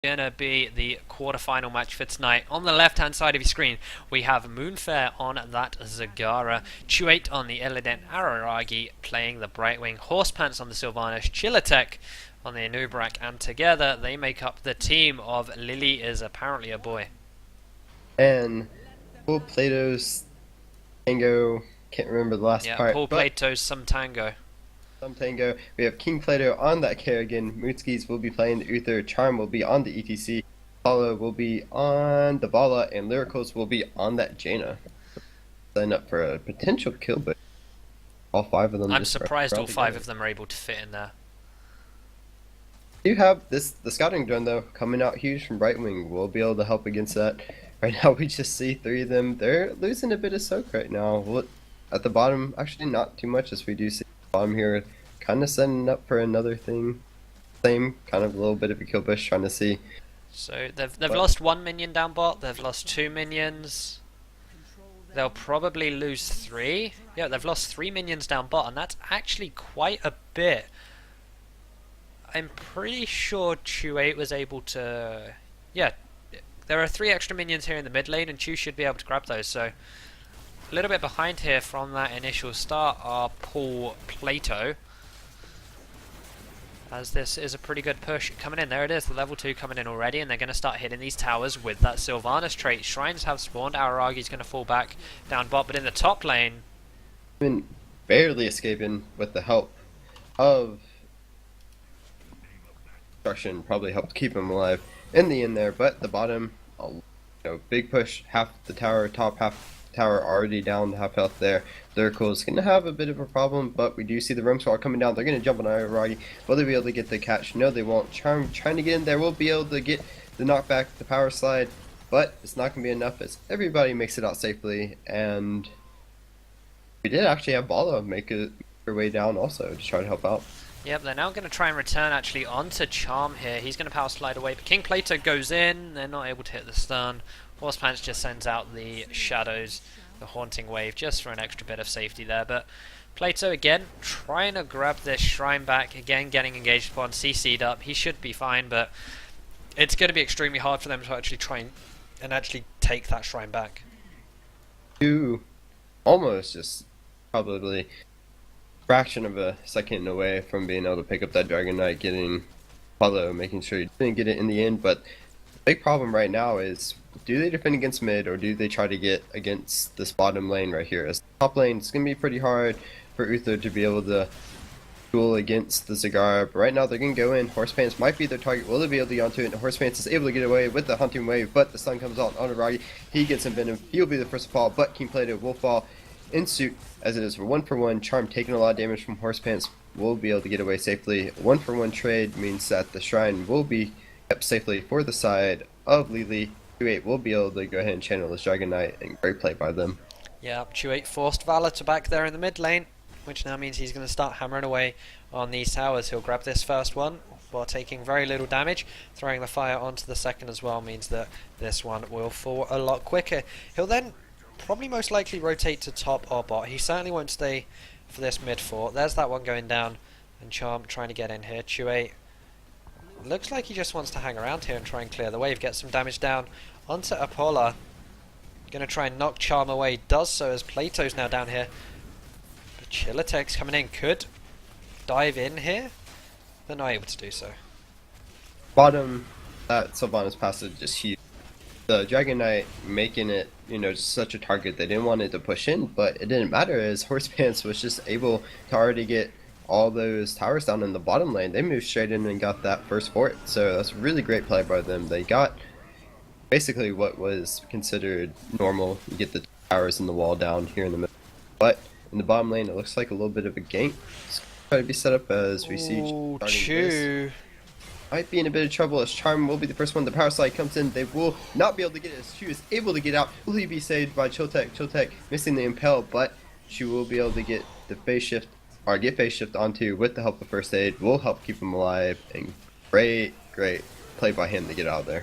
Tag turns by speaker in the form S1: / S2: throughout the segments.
S1: Gonna be the quarterfinal match for tonight. On the left hand side of your screen, we have Moonfair on that Zagara, Chu8 on the Illidan Araragi playing the Brightwing, Horsepants on the Sylvanas, Chillatek on the Anubrak, and together they make up the team of LiLi is apparently a boy.
S2: And Paul Plato's Tango, can't remember the last
S1: Yeah,
S2: part,
S1: Paul
S2: but
S1: Plato's some Tango.
S2: some Tango. We have King Plato on that Kerrigan, Mootskis will be playing the Uther, Charm will be on the ETC, Apollo will be on the Vala, and Lyricals will be on that Jaina. Sign up for a potential kill, but all five of them
S1: I'm
S2: just
S1: surprised all five
S2: together.
S1: of them are able to fit in there.
S2: Do have the scouting drone though coming out huge from Brightwing. We'll be able to help against that. Right now we just see three of them. They're losing a bit of soak right now. At the bottom, actually not too much as we do see the bottom here, kind of setting up for another thing. Same kind of a little bit of a kill push, trying to see.
S1: So they've lost one minion down bot. They've lost two minions. They'll probably lose three. Yeah, they've lost three minions down bot, and that's actually quite a bit. I'm pretty sure Chu8 was able to... Yeah, there are three extra minions here in the mid lane, and Chu should be able to grab those, so... A little bit behind here from that initial start are Paul Plato. As this is a pretty good push coming in. There it is, the level 2 coming in already, and they're going to start hitting these towers with that Sylvanas trait. Shrines have spawned, Araragi's going to fall back down bot, but in the top lane...
S2: Been barely escaping with the help of destruction, probably helped keep him alive in the end there, but the bottom, big push, half the tower, top half tower already down, half health there. Lyrical's gonna have a bit of a problem, but we do see the room squad coming down. They're gonna jump on Araragi. Will they be able to get the catch? No, they won't. Charm trying to get in there, will be able to get the knockback, the power slide, but it's not gonna be enough as everybody makes it out safely, and we did actually have Bala make her way down also to try to help out.
S1: Yep, they're now going to try and return actually onto Charm here. He's going to power slide away, but King Plato goes in. They're not able to hit the stun. Horsepants just sends out the shadows, the haunting wave, just for an extra bit of safety there. But Plato again trying to grab this shrine back. Again, getting engaged upon, CC'd up. He should be fine, but it's going to be extremely hard for them to actually try and actually take that shrine back.
S2: You almost just probably fraction of a second away from being able to pick up that Dragon Knight, getting Apollo, making sure he didn't get it in the end. But the big problem right now is, do they defend against mid, or do they try to get against this bottom lane right here? As the top lane, it's going to be pretty hard for Uther to be able to duel against the Zagara. But right now they're going to go in. Horsepants might be their target. Will they be able to get onto it? And Horsepants is able to get away with the hunting wave, but the sun comes out on Aragi. He gets envenomed. He'll be the first to fall, but King Plato will fall in suit, as it is for 1-for-1. Charm taking a lot of damage from Horsepants will be able to get away safely. 1-for-1 trade means that the shrine will be kept safely for the side of LiLi. Chu8 will be able to go ahead and channel this Dragon Knight, and great play by them.
S1: Yeah, Chu8 forced Valor to back there in the mid lane, which now means he's going to start hammering away on these towers. He'll grab this first one while taking very little damage. Throwing the fire onto the second as well means that this one will fall a lot quicker. He'll then probably most likely rotate to top or bot. He certainly won't stay for this mid fort. There's that one going down, and Charm trying to get in here. Chu8 looks like he just wants to hang around here and try and clear the wave, get some damage down onto Apollo. Gonna try and knock Charm away, does so as Plato's now down here. But Chillatek's coming in, could dive in here, but not able to do so.
S2: Bottom, that Sylvanas passage just huge. The Dragon Knight making it, just such a target. They didn't want it to push in, but it didn't matter as Horsepants was just able to already get all those towers down in the bottom lane. They moved straight in and got that first fort, so that's really great play by them. They got basically what was considered normal. You get the towers and the wall down here in the middle, but in the bottom lane it looks like a little bit of a gank. It's going to be set up as we see
S1: Chu
S2: might be in a bit of trouble as Charm will be the first one. The power slide comes in. They will not be able to get it as Chu is able to get out. Will he be saved by Chillatek? Chillatek missing the impel, but Chu will be able to get the phase shift, or get phase shift onto with the help of first aid. Will help keep him alive, and great play by him to get out of there.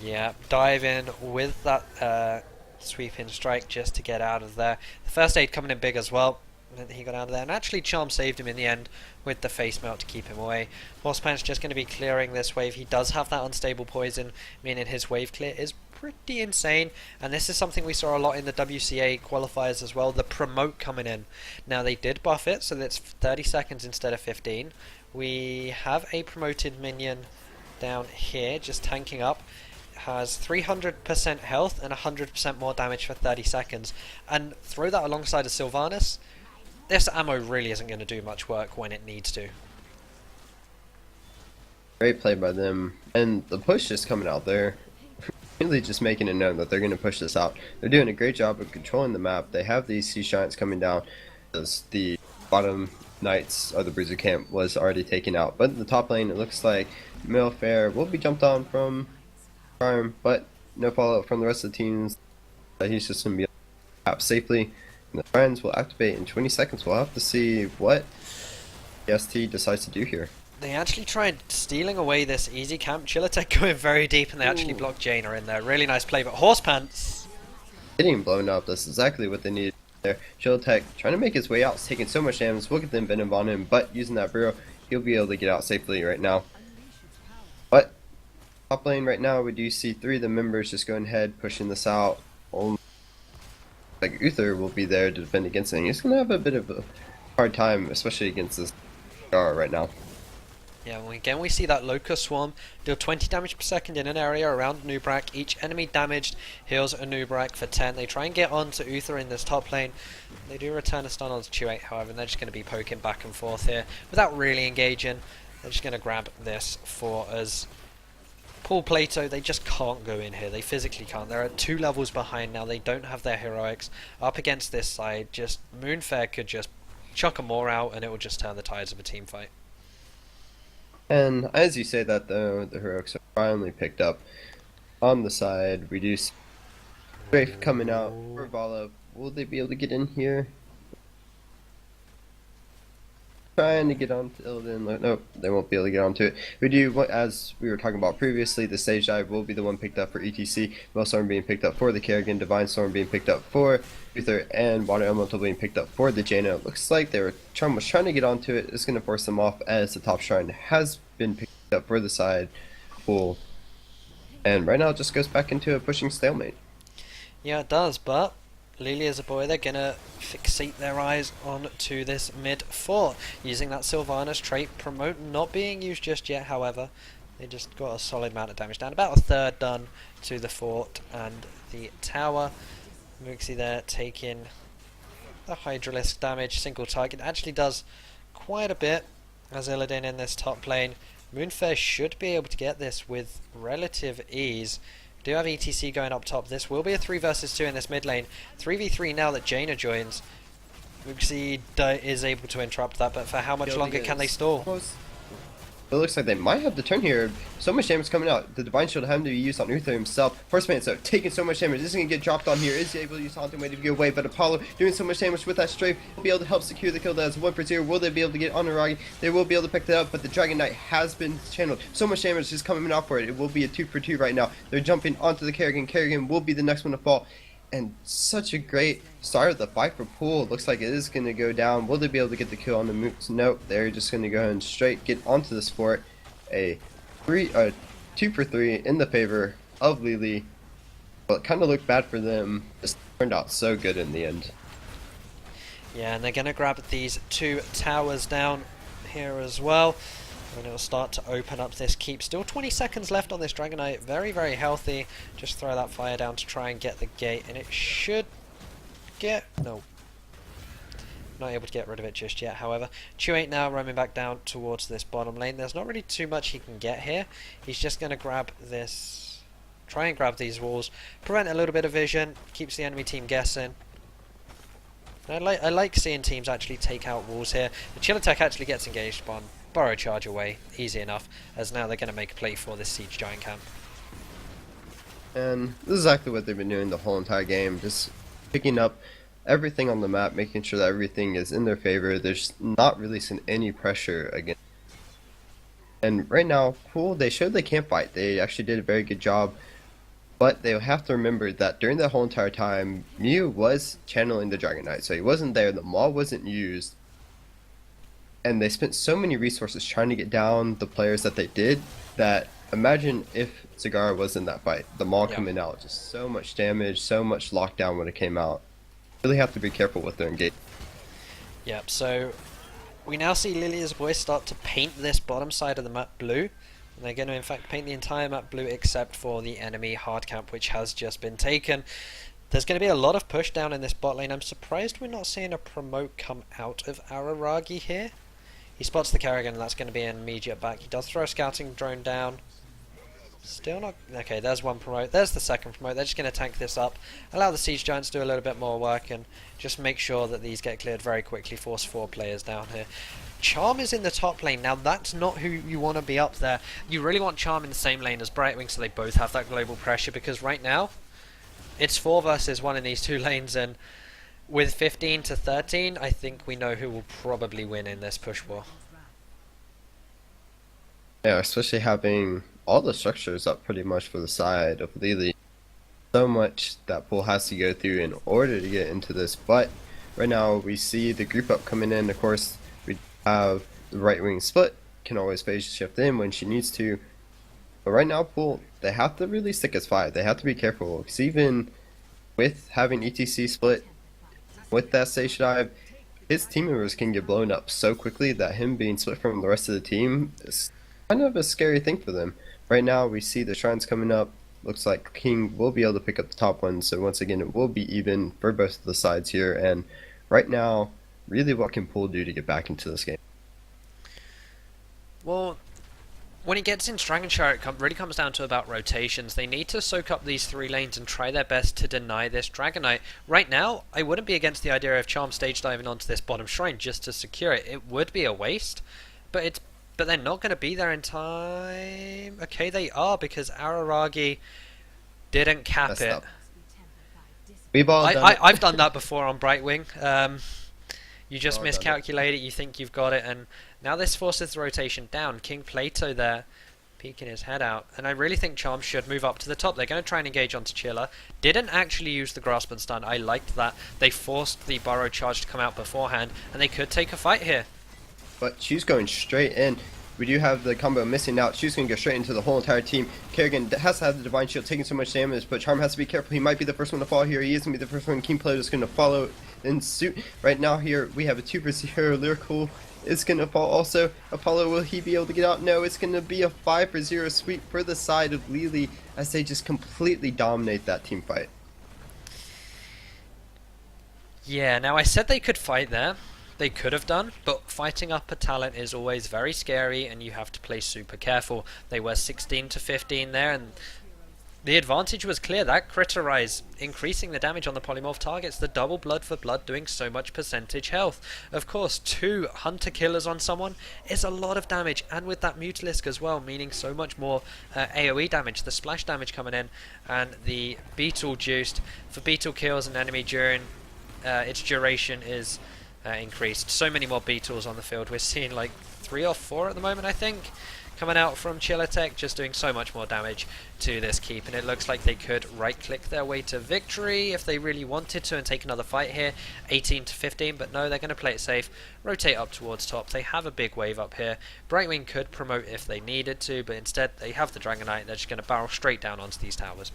S1: Yeah, dive in with that sweep in strike just to get out of there. The first aid coming in big as well. that he got out of there, and actually Charm saved him in the end with the face melt to keep him away. Horsepan's just going to be clearing this wave. He does have that unstable poison, meaning his wave clear is pretty insane, and this is something we saw a lot in the WCA qualifiers as well, the promote coming in. Now they did buff it so that it's 30 seconds instead of 15. We have a promoted minion down here just tanking up, has 300% health and 100% more damage for 30 seconds, and throw that alongside a Sylvanas. This ammo really isn't going to do much work when it needs to.
S2: Great play by them, and the push is coming out there. Really just making it known that they're going to push this out. They're doing a great job of controlling the map. They have these sea giants coming down as the bottom knights of the bruiser camp was already taken out. But in the top lane, it looks like Milfair will be jumped on from Charm, but no follow-up from the rest of the teams. He's just going to be able to safely. And the friends will activate in 20 seconds. We'll have to see what EST decides to do here.
S1: They actually tried stealing away this easy camp. Chillatech going very deep, and they actually blocked Jaina in there. Really nice play, but Horsepants
S2: getting blown up. That's exactly what they needed there. Chillatech trying to make his way out, taking so much damage. We'll get the Venom on him, but using that Brio, he'll be able to get out safely right now. But top lane right now, we do see 3 of the members just going ahead, pushing this out. Only like Uther will be there to defend against him. He's going to have a bit of a hard time, especially against this right now.
S1: Yeah, well, again we see that Locust Swarm deal 20 damage per second in an area around Nubrak. Each enemy damaged heals a Nubrak for 10. They try and get onto Uther in this top lane. They do return a stun onto 2-8, however, and they're just going to be poking back and forth here without really engaging. They're just going to grab this for us. Paul Plato, they just can't go in here. They physically can't. They're at 2 levels behind now. They don't have their heroics. Up against this side, just Moonfair could just chuck them all out and it will just turn the tides of a team fight.
S2: And as you say that, though, the heroics are finally picked up on the side. We do see Strafe coming out for Vala. Will they be able to get in here? Trying to get onto Illidan. Nope, they won't be able to get onto it. We do, as we were talking about previously, the Stage Dive will be the one picked up for ETC. Maelstorm being picked up for the Kerrigan. Divine Storm being picked up for Uther, and Water Elemental being picked up for the Jaina. It looks like Charm was trying to get onto it. It's going to force them off as the top shrine has been picked up for the side pool. And right now it just goes back into a pushing stalemate.
S1: Yeah, it does, but LiLi is a boy. They're going to fixate their eyes onto this mid fort, using that Sylvanas trait. Promote not being used just yet, however. They just got a solid amount of damage down. About a third done to the fort and the tower. Mooksy there taking the Hydralisk damage. Single target actually does quite a bit as Illidan in this top lane. Moonfair should be able to get this with relative ease. We do have ETC going up top. This will be a 3 versus 2 in this mid lane. 3v3 now that Jaina joins. Mooksy is able to interrupt that, but for how much longer can they stall?
S2: It looks like they might have the turn here. So much damage coming out. The Divine Shield having to be used on Uther himself. Horseman, so taking so much damage. This is going to get dropped on here. Is he able to use Haunting Wave to get away? But Apollo doing so much damage with that strafe will be able to help secure the kill. That's 1 for 0. Will they be able to get on Aragi? They will be able to pick that up, but the Dragon Knight has been channeled. So much damage is coming out for it. It will be a 2 for 2 right now. They're jumping onto the Kerrigan. Kerrigan will be the next one to fall. And such a great start of the fight for Pool. Looks like it is going to go down. Will they be able to get the kill on the Mooks? Nope. They're just going to go and straight get onto this fort. A 2 for 3 in the favor of LiLi. Well, it kind of looked bad for them. Just turned out so good in the end.
S1: Yeah, and they're going to grab these 2 towers down here as well. And it'll start to open up this keep. Still 20 seconds left on this Dragon Knight. Very, very healthy. Just throw that fire down to try and get the gate. And it should get... No. Not able to get rid of it just yet, however. 2-8 now roaming back down towards this bottom lane. There's not really too much he can get here. He's just going to grab this... Try and grab these walls. Prevent a little bit of vision. Keeps the enemy team guessing. I like seeing teams actually take out walls here. The Chillatech actually gets engaged upon. Burrow charge away, easy enough, as now they're going to make a play for this Siege Giant camp.
S2: And this is exactly what they've been doing the whole entire game, just picking up everything on the map, making sure that everything is in their favor. There's not releasing any pressure against. And right now, Pool, they showed they can't fight. They actually did a very good job But they'll have to remember that during that whole entire time, Mew was channeling the Dragon Knight, so he wasn't there, the Maul wasn't used, and they spent so many resources trying to get down the players that they did, that imagine if Zagara was in that fight. The Maul coming out, just so much damage, so much lockdown when it came out. Really have to be careful with their engagement.
S1: Yep, so we now see LiLi's boys start to paint this bottom side of the map blue. And they're going to in fact paint the entire map blue except for the enemy hard camp, which has just been taken. There's going to be a lot of push down in this bot lane. I'm surprised we're not seeing a promote come out of Araragi here. He spots the Kerrigan, and that's going to be an immediate back. He does throw a scouting drone down. Still not... Okay, there's one promote. There's the second promote. They're just going to tank this up, allow the Siege Giants to do a little bit more work, and just make sure that these get cleared very quickly. Force 4 players down here. Charm is in the top lane. Now, that's not who you want to be up there. You really want Charm in the same lane as Brightwing, so they both have that global pressure, because right now, it's 4 versus 1 in these two lanes, and with 15 to 13, I think we know who will probably win in this push war.
S2: Yeah, especially having all the structures up pretty much for the side of LiLi. So much that Pool has to go through in order to get into this, but right now we see the group up coming in. Of course, we have the right wing split, can always phase shift in when she needs to. But right now, Pool, they have to really stick as 5. They have to be careful, because even with having ETC split, with that stage dive, his team members can get blown up so quickly that him being split from the rest of the team is kind of a scary thing for them. Right now, we see the shrines coming up. Looks like King will be able to pick up the top one, so once again, it will be even for both of the sides here. And right now, really what can Pool do to get back into this game?
S1: Well, when it gets into Dragon Chariot, it really comes down to about rotations. They need to soak up these 3 lanes and try their best to deny this Dragon Knight. Right now, I wouldn't be against the idea of Charm stage diving onto this bottom shrine just to secure it. It would be a waste, but they're not going to be there in time. Okay, they are, because Araragi didn't cap it.
S2: We've all
S1: I've done that before on Brightwing. You just miscalculate it, you think you've got it, and now this forces the rotation down. King Plato there, peeking his head out, and I really think Charm should move up to the top. They're going to try and engage onto Chiller. Didn't actually use the Grasp and Stun. I liked that. They forced the Burrow charge to come out beforehand, and they could take a fight here.
S2: But she's going straight in. We do have the combo missing out. She's going to go straight into the whole entire team. Kerrigan has to have the Divine Shield, taking so much damage, but Charm has to be careful. He might be the first one to fall here. He is going to be the first one. King Plato is going to follow in suit. Right now here, we have a 2-for-0. Lyrical is going to fall also. Apollo, will he be able to get out? No, it's going to be a 5-for-0 sweep for the side of LiLi as they just completely dominate that team fight.
S1: Yeah, now I said they could fight there. They could have done, but fighting up a talent is always very scary, and you have to play super careful. They were 16 to 15 there, and the advantage was clear. That Critterize, increasing the damage on the polymorph targets, the double blood for blood doing so much percentage health. Of course, 2 hunter killers on someone is a lot of damage, and with that Mutalisk as well, meaning so much more AoE damage, the splash damage coming in, and the Beetle juiced. For Beetle kills an enemy during its duration is increased. So many more Beetles on the field. We're seeing like 3 or 4 at the moment, I think, coming out from Chiller Tech, just doing so much more damage to this keep, and it looks like they could right click their way to victory if they really wanted to and take another fight here. 18 to 15, but no, they're going to play it safe, rotate up towards top. They have a big wave up here. Brightwing could promote if they needed to, but instead they have the Dragon Knight. They're just going to barrel straight down onto these towers.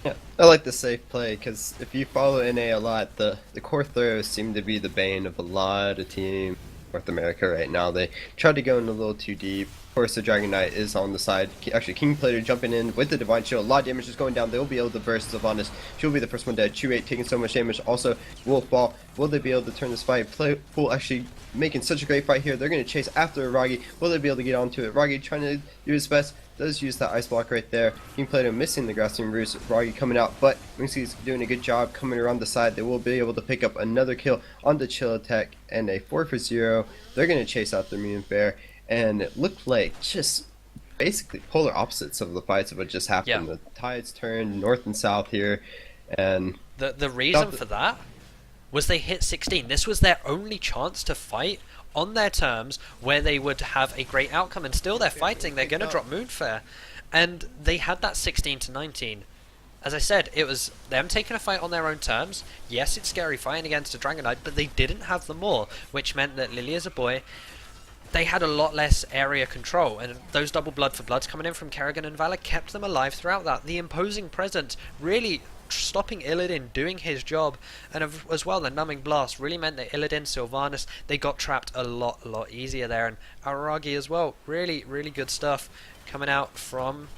S2: Yeah, I like the safe play, because if you follow NA a lot, the core throws seem to be the bane of a lot of team North America right now. They try to go in a little too deep. Of course, the Dragon Knight is on the side. Actually, King Plato jumping in with the Divine Shield. A lot of damage is going down. They'll be able to burst Sylvanas. She'll be the first one dead. 2-8 taking so much damage. Also, Wolf Ball. Will they be able to turn this fight? Pool actually making such a great fight here. They're going to chase after Ragi. Will they be able to get onto it? Ragi trying to do his best. Does use that ice block right there. King Plato missing the grasping roots. Ragi coming out, but Wingsy's doing a good job coming around the side. They will be able to pick up another kill on the Chill Attack and a 4-for-0. They're going to chase out the Immune Bear, and it looked like just basically polar opposites of the fights of what just happened. Yeah. The tides turned north and south here, and
S1: the reason for that was they hit 16. This was their only chance to fight on their terms where they would have a great outcome, and still they're fighting. They're going to drop Moonfair, And they had that 16 to 19. As I said, it was them taking a fight on their own terms. Yes, it's scary fighting against a Dragon Knight, but they didn't have the maul, which meant that LiLi as a boy, they had a lot less area control, and those double blood for bloods coming in from Kerrigan and Valor kept them alive throughout that. The imposing presence really stopping Illidan doing his job, and as well the numbing blast really meant that Illidan, Sylvanas, they got trapped a lot easier there, and Aragi as well. Really good stuff coming out from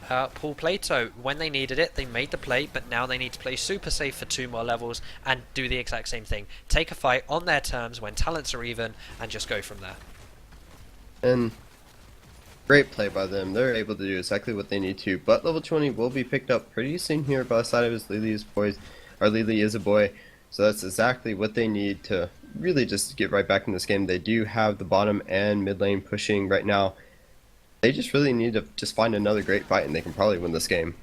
S1: Paul Plato. When they needed it, they made the play, but now they need to play super safe for 2 more levels and do the exact same thing. Take a fight on their terms when talents are even, and just go from there.
S2: And great play by them. They're able to do exactly what they need to. But level 20 will be picked up pretty soon here by the side of his LiLi is a boy. So that's exactly what they need to really just get right back in this game. They do have the bottom and mid lane pushing right now. They just really need to just find another great fight, and they can probably win this game.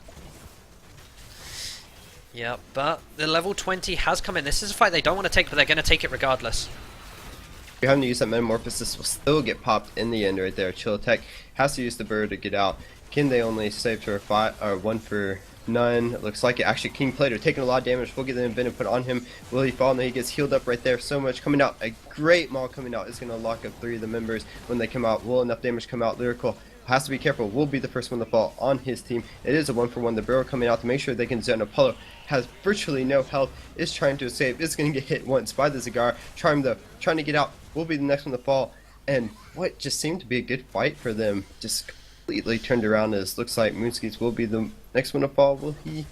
S1: Yeah, but the level 20 has come in. This is a fight they don't want to take, but they're going to take it regardless.
S2: If you're having to use that Metamorphosis, will still get popped in the end right there. Chilltech has to use the bird to get out. Can they only save for 1 for none? It looks like it. Actually, King Plato taking a lot of damage. We'll get the Inventive put on him. Will he fall? No, he gets healed up right there. So much coming out. A great maul coming out. It's going to lock up 3 of the members when they come out. Will enough damage come out? Lyrical has to be careful. Will be the first one to fall on his team. It is a 1-for-1. The barrel coming out to make sure they can zone. Apollo has virtually no health. Is trying to escape. Is going to get hit once by the Zagar. Trying to get out. Will be the next one to fall. And what just seemed to be a good fight for them just completely turned around. As looks like Moonskis will be the next one to fall. Will he?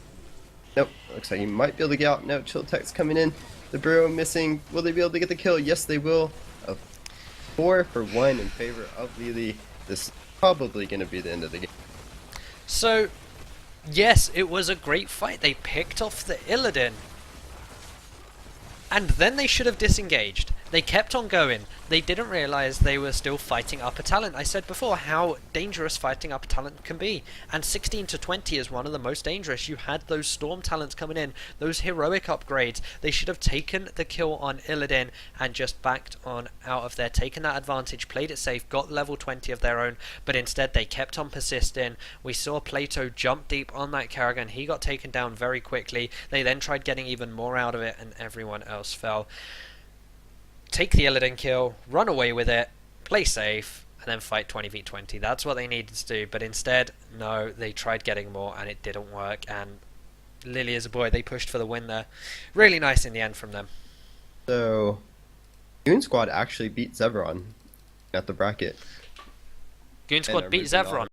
S2: Nope. Looks like he might be able to get out. No, Chilltech's coming in. The Burrow missing. Will they be able to get the kill? Yes, they will. A 4-for-1 in favor of LiLi. This is probably going to be the end of the game.
S1: So, yes, it was a great fight. They picked off the Illidan. And then they should have disengaged. They kept on going. They didn't realise they were still fighting up a talent. I said before how dangerous fighting up a talent can be. And 16 to 20 is one of the most dangerous. You had those storm talents coming in, those heroic upgrades. They should have taken the kill on Illidan and just backed on out of there, taken that advantage, played it safe, got level 20 of their own, but instead they kept on persisting. We saw Plato jump deep on that Kerrigan. He got taken down very quickly. They then tried getting even more out of it, and everyone else fell. Take the Illidan kill, run away with it, play safe, and then fight 20v20. That's what they needed to do, but instead, no, they tried getting more and it didn't work, and LiLi as a boy, they pushed for the win there. Really nice in the end from them.
S2: So, Goon Squad actually beat Zevron at the bracket.
S1: Goon Squad beat Zevron.